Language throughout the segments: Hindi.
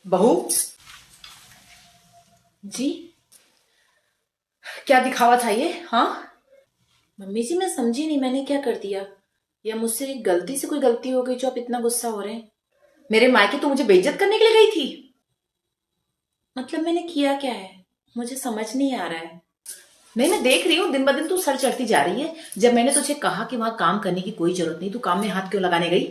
बहू जी, क्या दिखावा था ये? हाँ मम्मी जी, मैं समझी नहीं मैंने क्या कर दिया, या मुझसे गलती से कोई गलती हो गई जो आप इतना गुस्सा हो रहे हैं? मेरे मायके तो मुझे बेइज्जत करने के लिए गई थी? मतलब मैंने किया क्या है, मुझे समझ नहीं आ रहा है। नहीं, मैं देख रही हूँ दिन ब दिन तू सर चढ़ती जा रही है। जब मैंने तुझे कहा कि वहां काम करने की कोई जरूरत नहीं, तू काम में हाथ क्यों लगाने गई?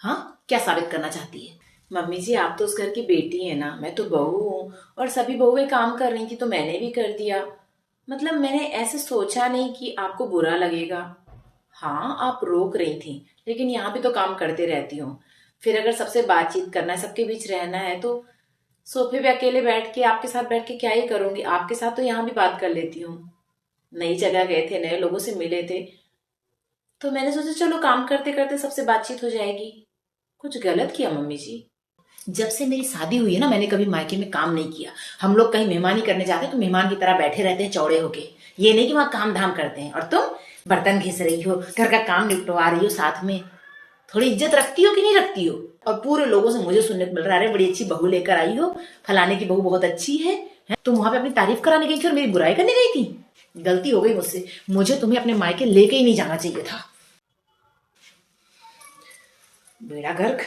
हाँ, क्या साबित करना चाहती है? मम्मी जी, आप तो उस घर की बेटी है ना, मैं तो बहू हूँ। और सभी बहुएं काम कर रही थी तो मैंने भी कर दिया। मतलब मैंने ऐसे सोचा नहीं कि आपको बुरा लगेगा। हाँ, आप रोक रही थी, लेकिन यहाँ भी तो काम करते रहती हूँ। फिर अगर सबसे बातचीत करना है, सबके बीच रहना है, तो सोफे पे अकेले बैठ के आपके साथ बैठ के क्या ही करूंगी? आपके साथ तो यहाँ भी बात कर लेती हूँ। नई जगह गए थे, नए लोगों से मिले थे, तो मैंने सोचा चलो काम करते करते सबसे बातचीत हो जाएगी। कुछ गलत किया मम्मी जी? जब से मेरी शादी हुई है ना, मैंने कभी मायके में काम नहीं किया। हम लोग कहीं मेहमानी करने जाते हैं तो मेहमान की तरह बैठे रहते हैं चौड़े होके। ये नहीं कि वहां काम धाम करते हैं। और तुम बर्तन घिस रही हो, घर का काम निपटवा रही हो साथ में। थोड़ी इज्जत रखती हो कि नहीं रखती हो? और पूरे लोगों से मुझे सुनने को मिल रहा है, अरे बड़ी अच्छी बहू लेकर आई हो, फलाने की बहू बहुत अच्छी है। तुम वहां पे अपनी तारीफ कराने गई थी और मेरी बुराई करने गई थी? गलती हो गई मुझसे, मुझे तुम्हें अपने मायके लेके ही नहीं जाना चाहिए था। बेड़ा गर्क,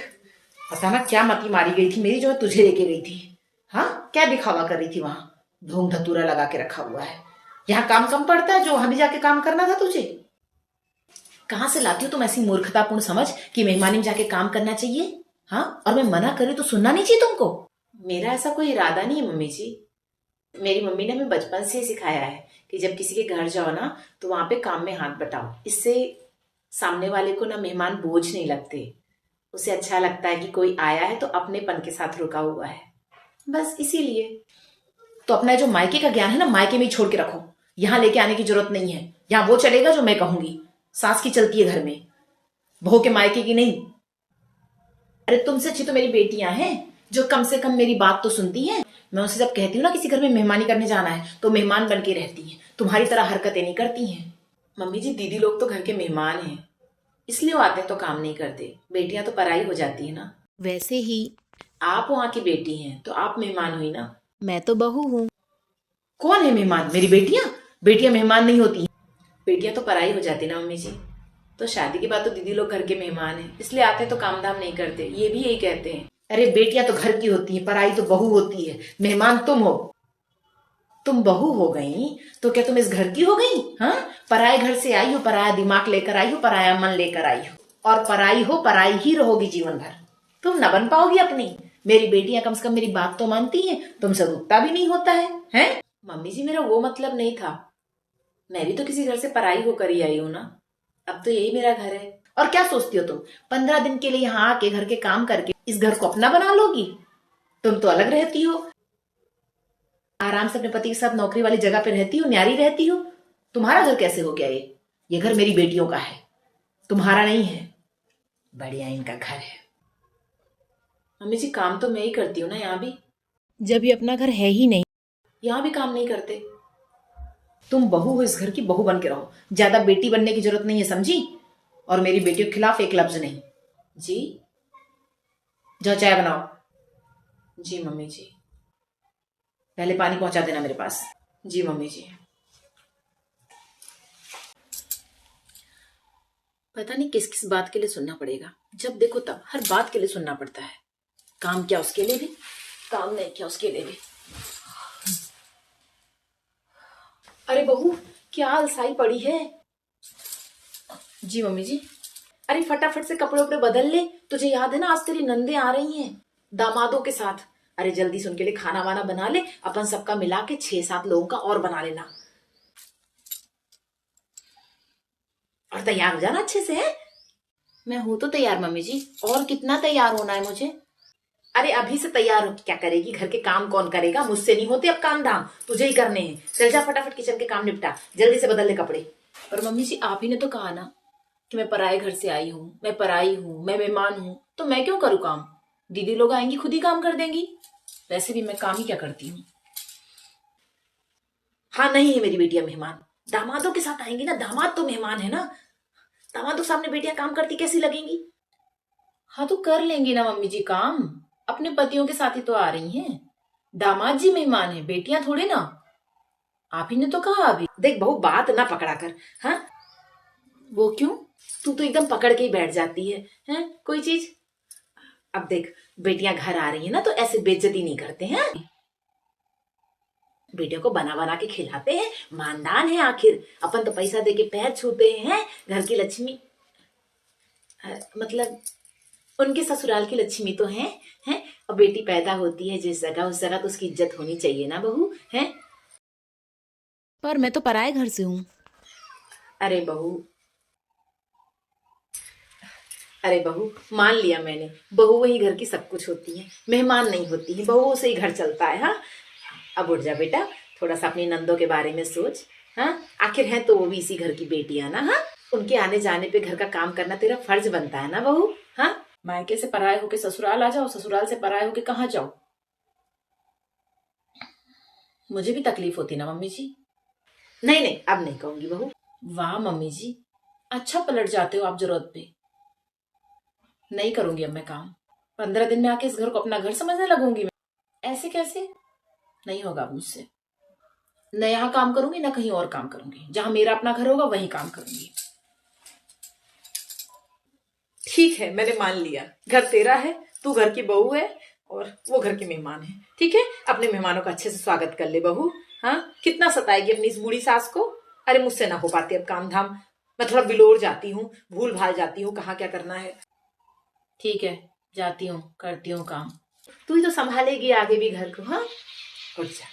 पता ना क्या मती मारी गई थी मेरी जो मैं तुझे लेके गई थी। हाँ, क्या दिखावा कर रही थी वहां? धूम धतूरा लगा के रखा हुआ है। यहाँ काम कम पड़ता है जो वहां भी जाके काम करना था तुझे? कहाँ से लाती हो तुम ऐसी मूर्खतापूर्ण समझ कि मेहमानी में जाके काम करना चाहिए? हाँ, और मैं मना करी तो सुनना नहीं चाहिए तुमको? मेरा ऐसा कोई इरादा नहीं है मम्मी जी। मेरी मम्मी ने हमें बचपन से ही सिखाया है कि जब किसी के घर जाओ ना, तो वहां पे काम में हाथ बटाओ। इससे सामने वाले को ना मेहमान बोझ नहीं लगते। उसे अच्छा लगता है कि कोई आया है तो अपनेपन के साथ रुका हुआ है, बस इसीलिए। तो अपना जो मायके का ज्ञान है ना, मायके में ही छोड़ के रखो। यहाँ लेके आने की जरूरत नहीं है। यहाँ वो चलेगा जो मैं कहूंगी। सास की चलती है घर में, बहू के मायके की नहीं। अरे तुमसे अच्छी तो मेरी बेटियां हैं, जो कम से कम मेरी बात तो सुनती हैं। मैं उनसे जब कहती हूँ ना किसी घर में मेहमानी करने जाना है, तो मेहमान बन के रहती हैं, तुम्हारी तरह हरकतें नहीं करती हैं। मम्मी जी, दीदी लोग तो घर के मेहमान हैं, इसलिए वो आते हैं तो काम नहीं करते। बेटियां तो पराई हो जाती है ना। वैसे ही आप वहां की बेटी हैं तो आप मेहमान हुई ना। मैं तो बहू हूँ। कौन है मेहमान? मेरी बेटियां? बेटियां मेहमान नहीं होती। बेटियां तो पराई हो जाती ना मम्मी जी। तो शादी के बाद तो दीदी लोग घर के मेहमान हैं, इसलिए आते हैं तो काम धाम नहीं करते, ये भी यही कहते हैं। अरे बेटियां तो घर की होती है, पराई तो बहू होती है। मेहमान तुम हो। तुम बहू हो गई तो क्या तुम इस घर की हो गई? हाँ, पराये घर से आई हो, पराया दिमाग लेकर आई हो, पराया मन लेकर आई हो, और पराई हो, पराई ही रहोगी जीवन भर। तुम न बन पाओगी अपनी। मेरी बेटियां कम से कम मेरी बात तो मानती हैं, तुमसे रुकता भी नहीं होता है, हैं? मम्मी जी, मेरा वो मतलब नहीं था। मैं भी तो किसी घर से पराई होकर ही आई हूं ना। अब तो यही मेरा घर है। और क्या सोचती हो तुम, 15 दिन के लिए यहाँ आके घर के काम करके इस घर को अपना बना लोगी? तुम तो अलग रहती हो, आराम से अपने पति के साथ नौकरी वाली जगह पे रहती हो, न्यारी रहती हो। तुम्हारा घर कैसे हो गया ये घर मेरी बेटियों का है, तुम्हारा नहीं है। बढ़िया इनका घर है। मम्मी जी, काम तो मैं ही करती हूँ ना यहाँ भी। जब ये अपना घर है ही नहीं, यहाँ भी काम नहीं करते। तुम बहू हो, इस घर की बहू बन के रहो। ज्यादा बेटी बनने की जरूरत नहीं है, समझी? और मेरी बेटियों के खिलाफ एक लफ्ज नहीं। जी, जाओ चाय बनाओ। जी मम्मी जी। पहले पानी पहुंचा देना मेरे पास। जी मम्मी जी। पता नहीं किस किस बात के लिए सुनना पड़ेगा, जब देखो तब हर बात के लिए सुनना पड़ता है। काम क्या उसके लिए भी, काम नहीं क्या उसके लिए भी। अरे बहू, क्या अलसाई पड़ी है? जी मम्मी जी। अरे फटाफट से कपड़े उपड़े बदल ले, तुझे याद है ना आज तेरी नंदे आ रही हैं दामादों के साथ। अरे जल्दी से उनके लिए खाना वाना बना ले, अपन सबका मिला के 6-7 लोगों का और बना लेना। और तैयार हो जाना अच्छे से, है? मैं हूं तो तैयार मम्मी जी, और कितना तैयार होना है मुझे? अरे अभी से तैयार हो, क्या करेगी? घर के काम कौन करेगा? मुझसे नहीं होते अब काम धाम, तुझे ही करने हैं। चल जा फटाफट किचन के काम निपटा, जल्दी से बदल ले कपड़े। पर मम्मी जी, आप ही ने तो कहा ना कि मैं पराए घर से आई हूँ, मैं पराई हूँ, मैं मेहमान हूँ, तो मैं क्यों करूँ काम? दीदी लोग आएंगी खुद ही काम कर देंगी। वैसे भी मैं काम ही क्या करती हूँ। हाँ, नहीं है मेरी बेटियां मेहमान। दामादों के साथ आएंगी ना, दामाद तो मेहमान है ना। दामादों सामने बेटियां काम करती कैसी लगेंगी? हाँ तो कर लेंगी ना मम्मी जी काम। अपने पतियों के साथ ही तो आ रही हैं। दामाद जी मेहमान है, बेटियां थोड़ी ना। आप ही ने तो कहा अभी। देख बहू, बात ना पकड़ा कर। हाँ, वो क्यों? तू तो एकदम पकड़ के ही बैठ जाती है। हैं कोई चीज। अब देख, बेटियां घर आ रही है ना, तो ऐसे बेइज्जती नहीं करते हैं। बेटियों को बना बना के खिलाते हैं, मानदान है आखिर। अपन तो पैसा दे के पैर छूते हैं। घर की लक्ष्मी, मतलब उनके ससुराल की लक्ष्मी तो हैं। और बेटी पैदा होती है जिस जगह, उस जगह तो उसकी इज्जत होनी चाहिए ना बहू, हैं। पर मैं तो पराए घर से हूँ। अरे बहू, अरे बहू, मान लिया मैंने। बहू वही घर की सब कुछ होती है, मेहमान नहीं होती है। बहू से ही घर चलता है। हाँ, अब उठ जा बेटा, थोड़ा सा अपनी नंदों के बारे में सोच। हाँ, आखिर है तो वो भी इसी घर की बेटियां ना। हाँ, उनके आने जाने पे घर का काम करना तेरा फर्ज बनता है ना बहू। हाँ, मायके से पराये होके ससुराल आ जाओ, ससुराल से पराये होके कहाँ जाओ। मुझे भी तकलीफ होती ना मम्मी जी। नहीं नहीं, अब नहीं कहूंगी बहू। वाह मम्मी जी, अच्छा पलट जाते हो आप जरूरत पे। नहीं करूंगी अब मैं काम। 15 दिन में आके इस घर को अपना घर समझने लगूंगी मैं। ऐसे कैसे? नहीं होगा अब मुझसे। न यहाँ काम करूंगी न कहीं और काम करूंगी। जहां मेरा अपना घर होगा वहीं काम करूंगी। ठीक है, मैंने मान लिया। घर तेरा है, तू घर की बहू है और वो घर के मेहमान है। ठीक है, अपने मेहमानों का अच्छे से स्वागत कर ले बहू। हाँ, कितना सताएगी अपनी इस बूढ़ी सास को। अरे मुझसे ना हो पाते अब काम धाम। मैं थोड़ा बिलोर जाती हूँ, भूल भाल जाती हूँ कहाँ क्या करना है। ठीक है, जाती हूँ, करती हूँ काम। तू ही तो संभालेगी आगे भी घर को। हाँ, उठ जा,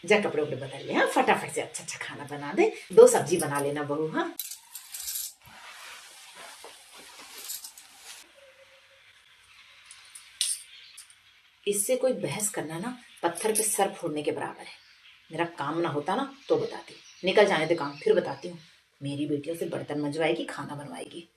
जा कपड़े उपड़े बदल ले। हाँ, फटाफट से अच्छा अच्छा खाना बना दे। 2 सब्जी बना लेना बहू। हाँ, इससे कोई बहस करना ना पत्थर पे सर फोड़ने के बराबर है। मेरा काम ना होता ना तो बताती। निकल जाने दे काम, फिर बताती हूँ। मेरी बेटियों से बर्तन मंजवाएगी, खाना बनवाएगी।